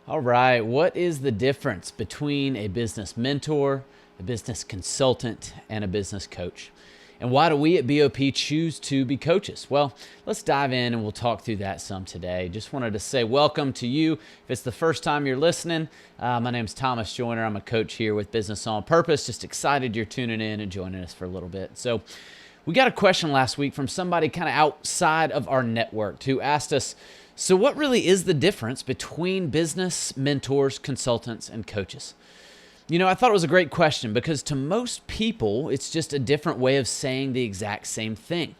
All right, what is the difference between a business mentor, a business consultant, and a business coach? And why do we at BOP choose to be coaches? Well, let's dive in and we'll talk through that some today. Just wanted to say welcome to you. If it's the first time you're listening, my name's Thomas Joyner. I'm a coach here with Business on Purpose. Just excited you're tuning in and joining us for a little bit. So we got a question last week from somebody kind of outside of our network who asked us, so what really is the difference between business mentors, consultants, and coaches? You know, I thought it was a great question because to most people, it's just a different way of saying the exact same thing.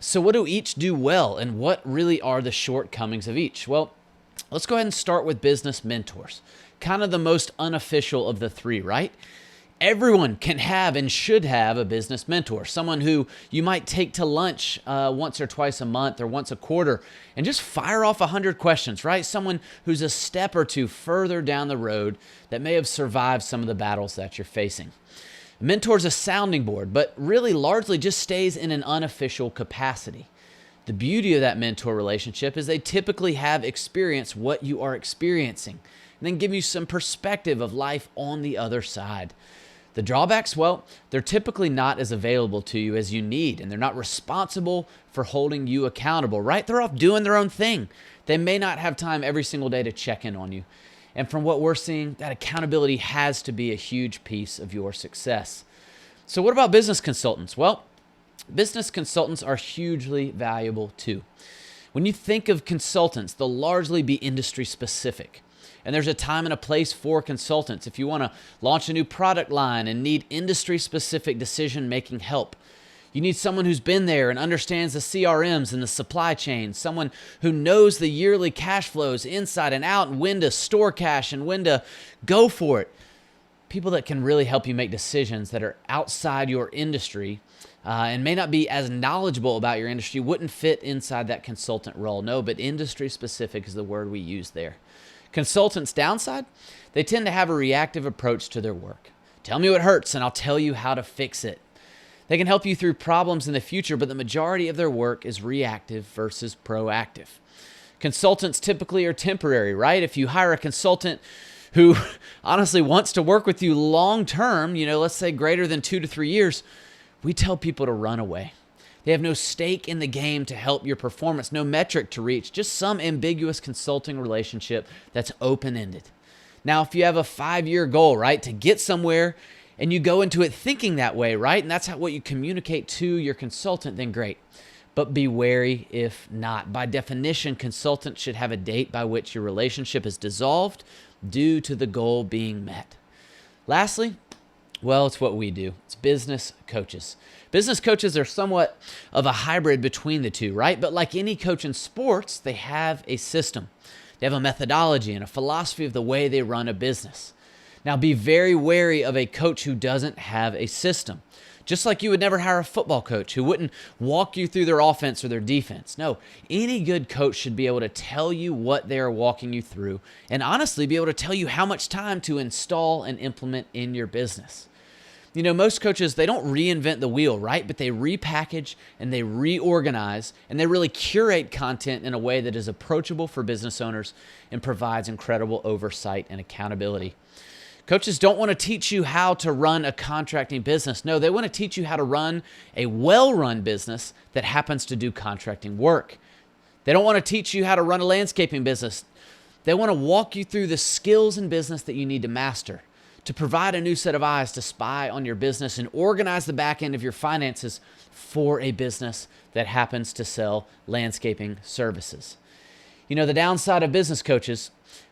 So what do each do well, and what really are the shortcomings of each? Well, let's go ahead and start with business mentors. Kind of the most unofficial of the three, right? Everyone can have and should have a business mentor, someone who you might take to lunch once or twice a month or once a quarter and just fire off 100 questions, right? Someone who's a step or two further down the road that may have survived some of the battles that you're facing. A mentor's a sounding board, but really largely just stays in an unofficial capacity. The beauty of that mentor relationship is they typically have experienced what you are experiencing and then give you some perspective of life on the other side. The drawbacks, well, they're typically not as available to you as you need, and they're not responsible for holding you accountable, right? They're off doing their own thing. They may not have time every single day to check in on you. And from what we're seeing, that accountability has to be a huge piece of your success. So what about business consultants? Well, business consultants are hugely valuable too. When you think of consultants, they'll largely be industry specific. And there's a time and a place for consultants. If you want to launch a new product line and need industry-specific decision-making help, you need someone who's been there and understands the CRMs and the supply chain, someone who knows the yearly cash flows inside and out and when to store cash and when to go for it. People that can really help you make decisions that are outside your industry and may not be as knowledgeable about your industry wouldn't fit inside that consultant role. No, but industry-specific is the word we use there. Consultants' downside, they tend to have a reactive approach to their work. Tell me what hurts and I'll tell you how to fix it. They can help you through problems in the future, but the majority of their work is reactive versus proactive. Consultants typically are temporary, right? If you hire a consultant who honestly wants to work with you long term, let's say greater than 2 to 3 years, we tell people to run away. They have no stake in the game to help your performance, no metric to reach, just some ambiguous consulting relationship that's open-ended. Now, if you have a 5-year goal, right, to get somewhere and you go into it thinking that way, right, and that's what you communicate to your consultant, then great. But be wary if not. By definition, consultants should have a date by which your relationship is dissolved due to the goal being met. Lastly, well, it's what we do. It's business coaches. Business coaches are somewhat of a hybrid between the two, right? But like any coach in sports, they have a system. They have a methodology and a philosophy of the way they run a business. Now, be very wary of a coach who doesn't have a system. Just like you would never hire a football coach who wouldn't walk you through their offense or their defense. No, any good coach should be able to tell you what they are walking you through and honestly be able to tell you how much time to install and implement in your business. Most coaches, they don't reinvent the wheel, right? But they repackage and they reorganize and they really curate content in a way that is approachable for business owners and provides incredible oversight and accountability. Coaches don't want to teach you how to run a contracting business. No, they want to teach you how to run a well-run business that happens to do contracting work. They don't want to teach you how to run a landscaping business. They want to walk you through the skills in business that you need to master, to provide a new set of eyes to spy on your business and organize the back end of your finances for a business that happens to sell landscaping services. The downside of business coaches,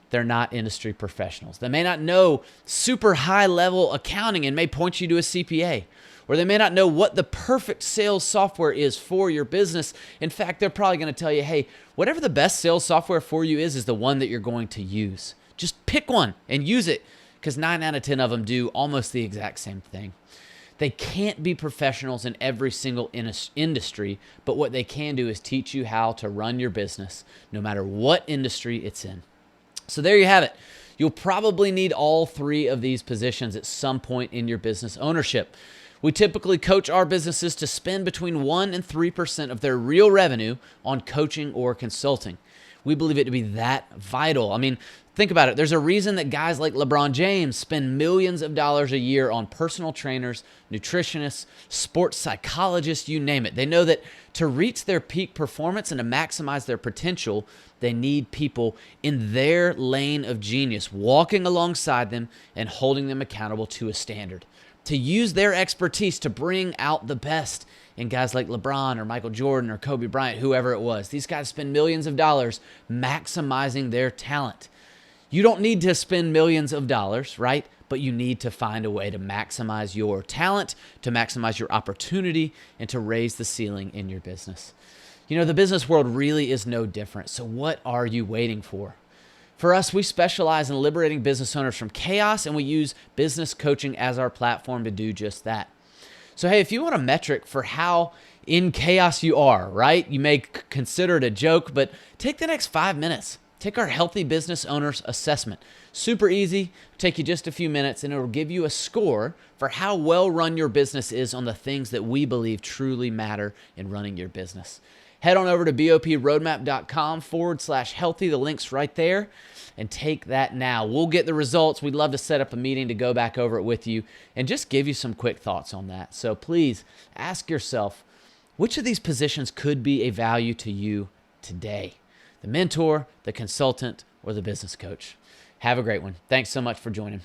they're not industry professionals. They may not know super high level accounting and may point you to a CPA, or they may not know what the perfect sales software is for your business. In fact, they're probably going to tell you, hey, whatever the best sales software for you is the one that you're going to use. Just pick one and use it, because 9 out of 10 of them do almost the exact same thing. They can't be professionals in every single industry, but what they can do is teach you how to run your business, no matter what industry it's in. So there you have it. You'll probably need all 3 of these positions at some point in your business ownership. We typically coach our businesses to spend between 1% and 3% of their real revenue on coaching or consulting. We believe it to be that vital. Think about it. There's a reason that guys like LeBron James spend millions of dollars a year on personal trainers, nutritionists, sports psychologists, you name it. They know that to reach their peak performance and to maximize their potential, they need people in their lane of genius, walking alongside them and holding them accountable to a standard, to use their expertise to bring out the best in guys like LeBron or Michael Jordan or Kobe Bryant, whoever it was. These guys spend millions of dollars maximizing their talent. You don't need to spend millions of dollars, right? But you need to find a way to maximize your talent, to maximize your opportunity, and to raise the ceiling in your business. You know, the business world really is no different. So what are you waiting for? For us, we specialize in liberating business owners from chaos, and we use business coaching as our platform to do just that. So, hey, if you want a metric for how in chaos you are, right? You may consider it a joke, but take the next 5 minutes. Take our Healthy Business Owners Assessment. Super easy, take you just a few minutes, and it'll give you a score for how well run your business is on the things that we believe truly matter in running your business. Head on over to boproadmap.com/healthy. The link's right there, and take that now. We'll get the results. We'd love to set up a meeting to go back over it with you and just give you some quick thoughts on that. So please ask yourself, which of these positions could be a value to you today? The mentor, the consultant, or the business coach? Have a great one. Thanks so much for joining.